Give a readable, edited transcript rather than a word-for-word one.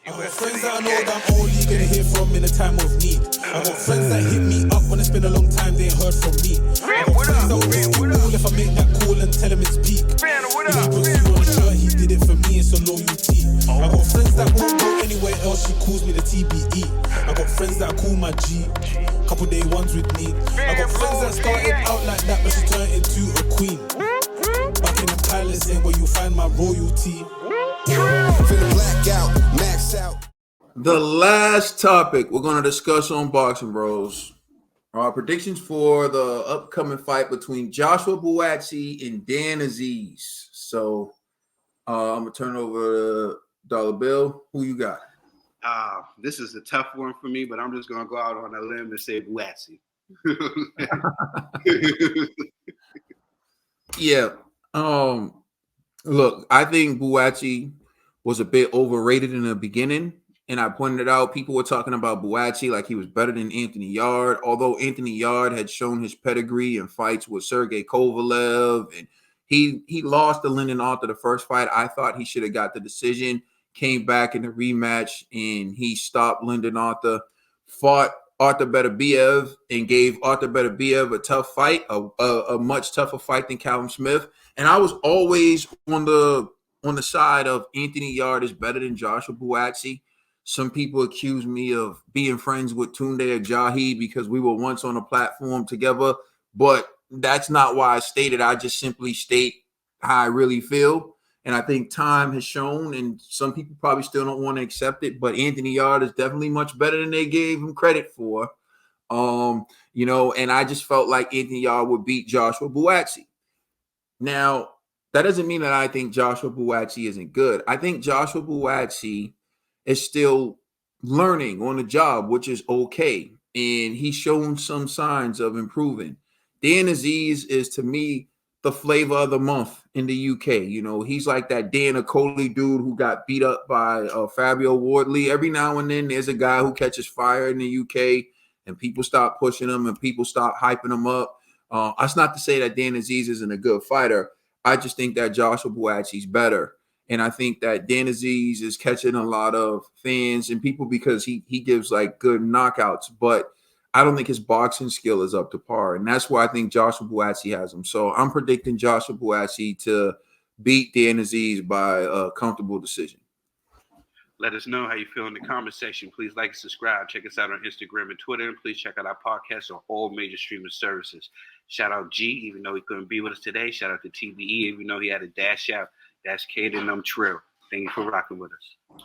I got friends that I know that I'm only gonna hear from in a time of need. I got friends that hit me up when it's been a long time they ain't heard from me. I got friends that will risk it all if I make that call and tell him it's peak. If he puts you on a shirt, he did it for me, it's a loyalty. I got friends that won't go anywhere else, she calls me the TBE. I got friends that I call my G, couple day ones with me. I got friends that started out like that, but she turned into a queen. Back in the palace ain't where you find my royalty. Finna black out, max out. The last topic we're going to discuss on Boxing Bros are predictions for the upcoming fight between Joshua Buatsi and Dan Azeez. So I'm going to turn over to Dollar Bill. Who you got? This is a tough one for me, but I'm just going to go out on a limb and say Buatsi. Yeah. Look, I think Buatsi was a bit overrated in the beginning. And I pointed out, people were talking about Buatsi like he was better than Anthony Yard, although Anthony Yard had shown his pedigree in fights with Sergey Kovalev, and he lost to Lyndon Arthur the first fight. I thought he should have got the decision, came back in the rematch, and he stopped Lyndon Arthur, fought Arthur Beterbiev, and gave Arthur Beterbiev a tough fight, a much tougher fight than Callum Smith. And I was always on the side of Anthony Yard is better than Joshua Buatsi. Some people accuse me of being friends with Tunde Ajayi because we were once on a platform together, but that's not why I stated. I just simply state how I really feel. And I think time has shown, and some people probably still don't want to accept it, but Anthony Yard is definitely much better than they gave him credit for. And I just felt like Anthony Yard would beat Joshua Buatsi. Now, that doesn't mean that I think Joshua Buatsi isn't good. I think Joshua Buatsi is still learning on the job, which is okay. And he's shown some signs of improving. Dan Azeez is, to me, the flavor of the month in the UK. You know, he's like that Dan Acoli dude who got beat up by Fabio Wardley. Every now and then there's a guy who catches fire in the UK and people stop pushing him and people stop hyping him up. That's not to say that Dan Azeez isn't a good fighter. I just think that Joshua Buatsi's better. And I think that Dan Azeez is catching a lot of fans and people because he gives like good knockouts, but I don't think his boxing skill is up to par. And that's why I think Joshua Buatsi has him. So I'm predicting Joshua Buatsi to beat Dan Azeez by a comfortable decision. Let us know how you feel in the comment section. Please like and subscribe. Check us out on Instagram and Twitter. And please check out our podcast on all major streaming services. Shout out G, even though he couldn't be with us today. Shout out to TBE, even though he had a dash out. That's Caden, I'm Trill. Thank you for rocking with us.